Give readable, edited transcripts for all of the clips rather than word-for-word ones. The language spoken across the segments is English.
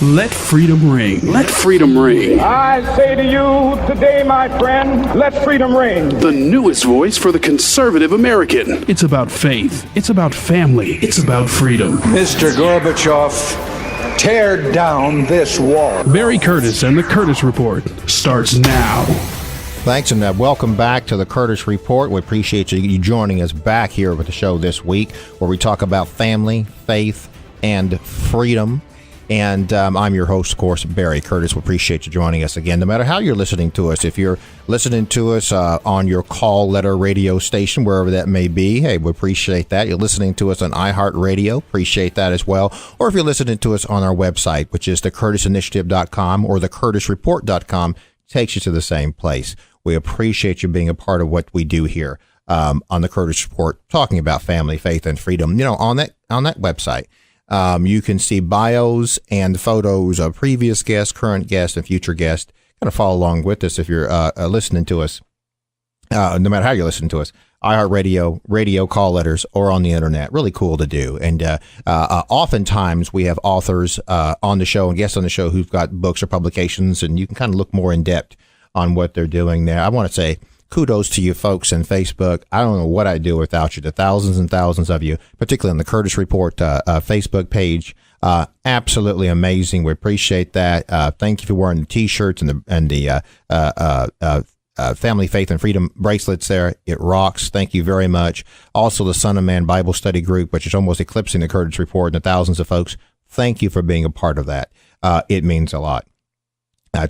Let freedom ring. Let freedom ring. I say to you today, my friend, let freedom ring. The newest voice for the conservative American. It's about faith. It's about family. It's about freedom. Mr. Gorbachev, tear down this wall. Barry Curtis and the Curtis Report starts now. Thanks, and welcome back to the Curtis Report. We appreciate you joining us back here with the show this week, where we talk about family, faith, and freedom. And I'm your host, of course, Barry Curtis. We appreciate you joining us again, no matter how you're listening to us. If you're listening to us on your call letter radio station, wherever that may be, hey, we appreciate that. You're listening to us on iHeartRadio, appreciate that as well. Or if you're listening to us on our website, which is thecurtisinitiative.com or thecurtisreport.com, takes you to the same place. We appreciate you being a part of what we do here on the Curtis Report, talking about family, faith, and freedom. You know, on that website, you can see bios and photos of previous guests, current guests, and future guests. Kind of follow along with us if you're listening to us, no matter how you're listening to us, iHeartRadio, radio call letters, or on the internet. Really cool to do. And oftentimes we have authors on the show and guests on the show who've got books or publications, and you can kind of look more in depth on what they're doing there. I want to say kudos to you folks in Facebook. I don't know what I'd do without you. The thousands and thousands of you, particularly on the Curtis Report Facebook page. Absolutely amazing. We appreciate that. Thank you for wearing the T-shirts and the Family, Faith, and Freedom bracelets there. It rocks. Thank you very much. Also, the Son of Man Bible Study Group, which is almost eclipsing the Curtis Report, and the thousands of folks. Thank you for being a part of that. It means a lot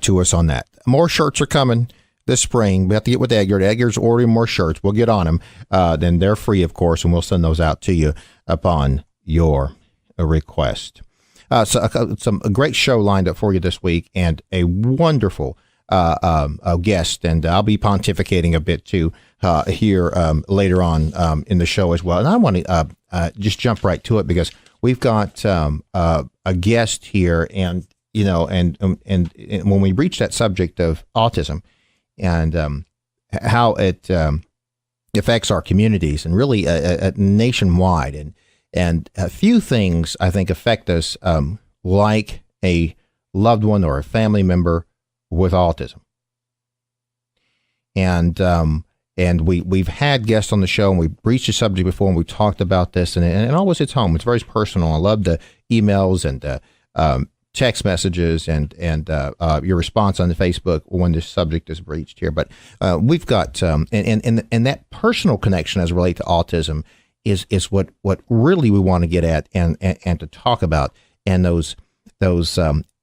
to us on that. More shirts are coming this spring. We have to get with Edgar. Edgar's ordering more shirts. We'll get on them. Then they're free, of course, and we'll send those out to you upon your request. So a great show lined up for you this week, and a wonderful guest. And I'll be pontificating a bit too here later on in the show as well. And I want to just jump right to it, because we've got a guest here, and you know, and when we reach that subject of autism and how it affects our communities and really nationwide, and a few things I think affect us like a loved one or a family member with autism. And we've had guests on the show, and we've reached the subject before, and we talked about this, and it always hits home. It's very personal. I love the emails and text messages and your response on the Facebook when this subject is breached here. But we've got and that personal connection as it relates to autism is what really we want to get at and to talk about, and those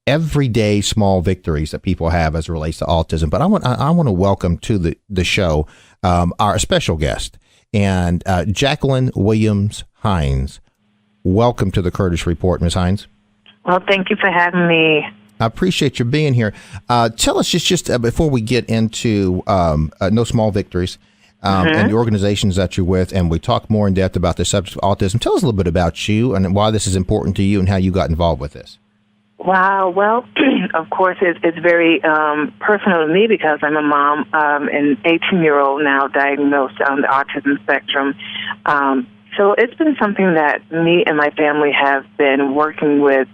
everyday small victories that people have as it relates to autism. But I want to welcome to the show our special guest, and Jacqueline Williams Hines. Welcome to the Curtis Report, Ms. Hines. Well, thank you for having me. I appreciate you being here. Tell us just before we get into No Small Victories and the organizations that you're with, and we talk more in depth about the subject of autism. Tell us a little bit about you and why this is important to you and how you got involved with this. Wow. Well, of course, it's very personal to me, because I'm a mom, an 18-year-old now diagnosed on the autism spectrum. So it's been something that me and my family have been working with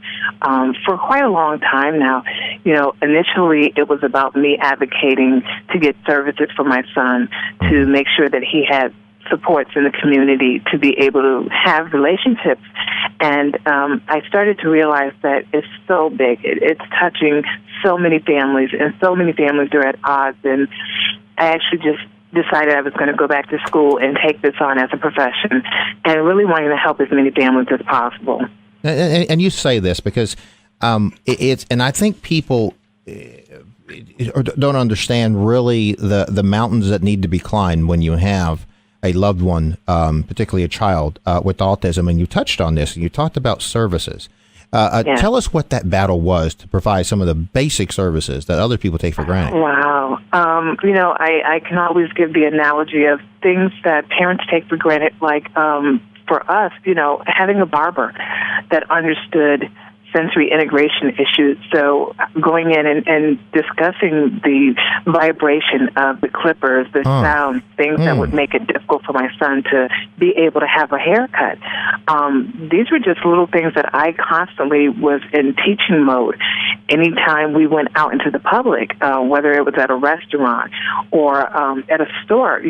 for quite a long time now. You know, initially it was about me advocating to get services for my son, to make sure that he had supports in the community, to be able to have relationships. And I started to realize that it's so big. It's touching so many families, and so many families are at odds. And I actually just decided I was going to go back to school and take this on as a profession, and really wanting to help as many families as possible. And you say this because it's, and I think people don't understand really the mountains that need to be climbed when you have a loved one, particularly a child with autism. And you touched on this, and you talked about services. Yeah. Tell us what that battle was to provide some of the basic services that other people take for granted. Wow. You know, I can always give the analogy of things that parents take for granted, like for us, you know, having a barber that understood sensory integration issues. So going in and discussing the vibration of the clippers, the sound, things that would make it difficult for my son to be able to have a haircut. These were just little things that I constantly was in teaching mode. Anytime we went out into the public, whether it was at a restaurant or at a store,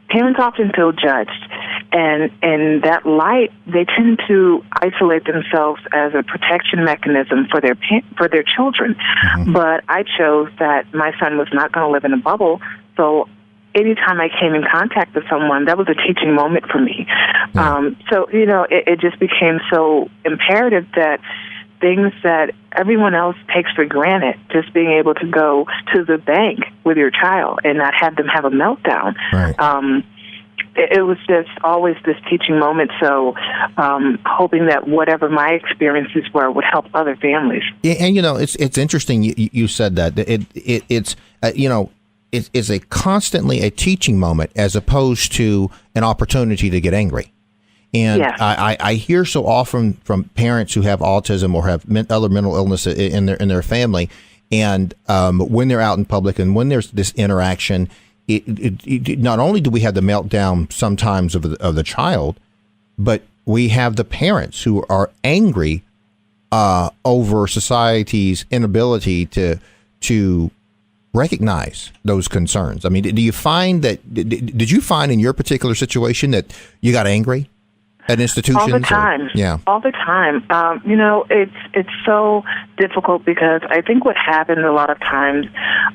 parents often feel judged, and in that light, they tend to isolate themselves as a protection mechanism for their children. Mm-hmm. But I chose that my son was not going to live in a bubble, so anytime I came in contact with someone, that was a teaching moment for me. Yeah. It just became so imperative that things that everyone else takes for granted, just being able to go to the bank with your child and not have them have a meltdown. Right. It was just always this teaching moment, so hoping that whatever my experiences were would help other families. And, it's interesting you said that. It's a constantly a teaching moment as opposed to an opportunity to get angry. And yes. I hear so often from parents who have autism or have other mental illness in their family, and when they're out in public and when there's this interaction, it not only do we have the meltdown sometimes of the child, but we have the parents who are angry over society's inability to recognize those concerns. I mean, do you find that? Did you find in your particular situation that you got angry at institutions? All the time. All the time. It's so difficult because I think what happens a lot of times,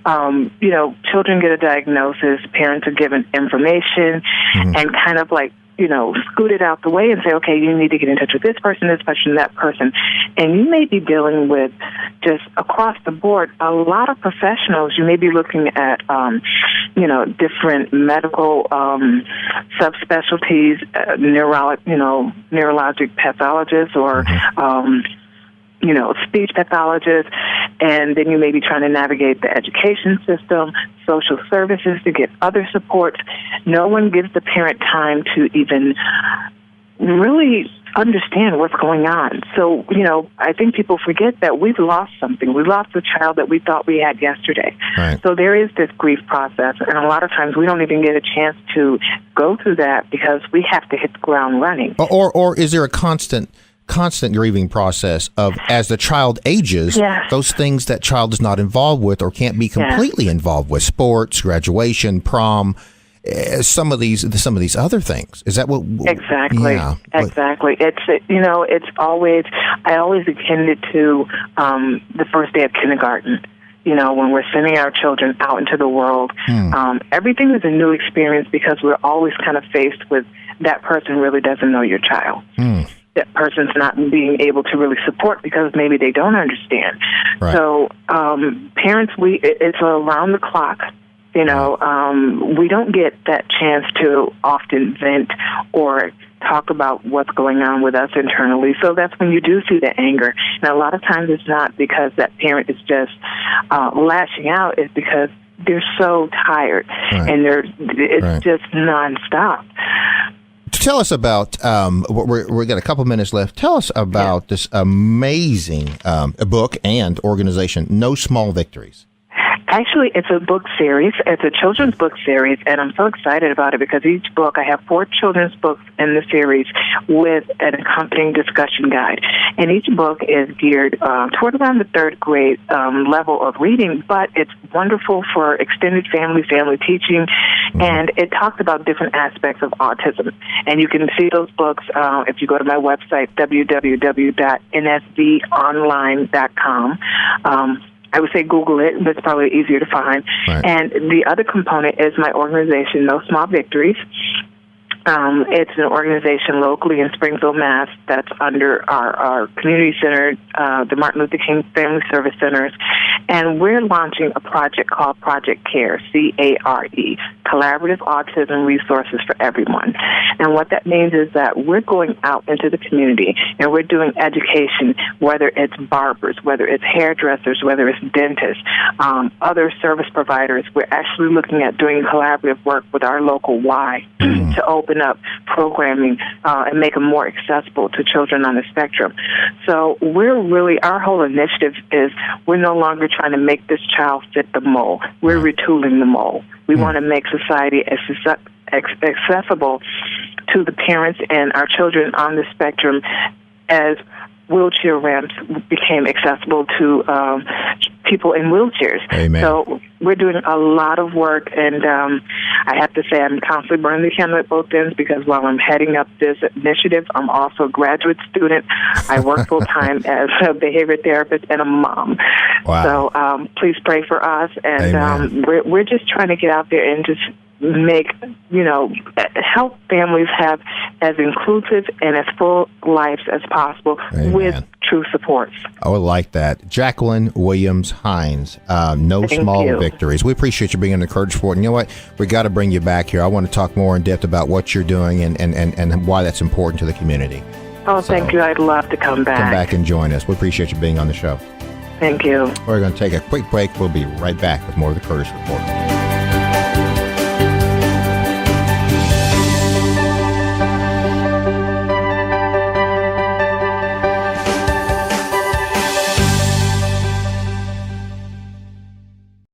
children get a diagnosis, parents are given information, and kind of like, scoot it out the way and say, okay, you need to get in touch with this person, that person. And you may be dealing with just across the board, a lot of professionals. You may be looking at, different medical subspecialties, neurologic pathologists or, speech pathologists, and then you may be trying to navigate the education system, social services to get other supports. No one gives the parent time to even really understand what's going on. So, I think people forget that we've lost something. We lost the child that we thought we had yesterday. Right. So there is this grief process, and a lot of times we don't even get a chance to go through that because we have to hit the ground running. Or is there a constant grieving process of, as the child ages, yes, those things that child is not involved with or can't be completely involved with, sports, graduation, prom, some of these other things. Is that what? Exactly. Yeah. Exactly. It's always, I always akin it to the first day of kindergarten. When we're sending our children out into the world, everything is a new experience because we're always kind of faced with that person really doesn't know your child. That person's not being able to really support because maybe they don't understand. Right. So parents, it's around the clock. We don't get that chance to often vent or talk about what's going on with us internally. So that's when you do see the anger. And a lot of times it's not because that parent is just lashing out. It's because they're so tired, right, and it's just nonstop. Tell us about, we've got a couple minutes left. Tell us about this amazing book and organization, No Small Victories. Actually, it's a book series. It's a children's book series, and I'm so excited about it because each book, I have 4 children's books in the series with an accompanying discussion guide. And each book is geared toward around the 3rd grade level of reading, but it's wonderful for extended family teaching, and it talks about different aspects of autism. And you can see those books if you go to my website, www.nsvonline.com. I would say Google it. That's probably easier to find. Right. And the other component is my organization, No Small Victories. It's an organization locally in Springfield, Mass. That's under our community center, the Martin Luther King Family Service Centers. And we're launching a project called Project CARE, CARE. Collaborative Autism Resources for Everyone. And what that means is that we're going out into the community and we're doing education, whether it's barbers, whether it's hairdressers, whether it's dentists, other service providers. We're actually looking at doing collaborative work with our local Y to open up programming and make them more accessible to children on the spectrum. So our whole initiative is we're no longer trying to make this child fit the mold. We're retooling the mold. We want to make society as accessible to the parents and our children on the spectrum as wheelchair ramps became accessible to people in wheelchairs. Amen. So we're doing a lot of work, and I have to say I'm constantly burning the candle at both ends because while I'm heading up this initiative, I'm also a graduate student. I work full-time as a behavior therapist and a mom. Wow. So please pray for us, and we're just trying to get out there and just make, help families have as inclusive and as full lives as possible with true supports. I would like that. Jacqueline Williams-Hines, No Small Victories. We appreciate you being on the Courage Report. And you know what? We got to bring you back here. I want to talk more in depth about what you're doing and why that's important to the community. Oh, thank you. I'd love to come back. Come back and join us. We appreciate you being on the show. Thank you. We're going to take a quick break. We'll be right back with more of the Courage Report.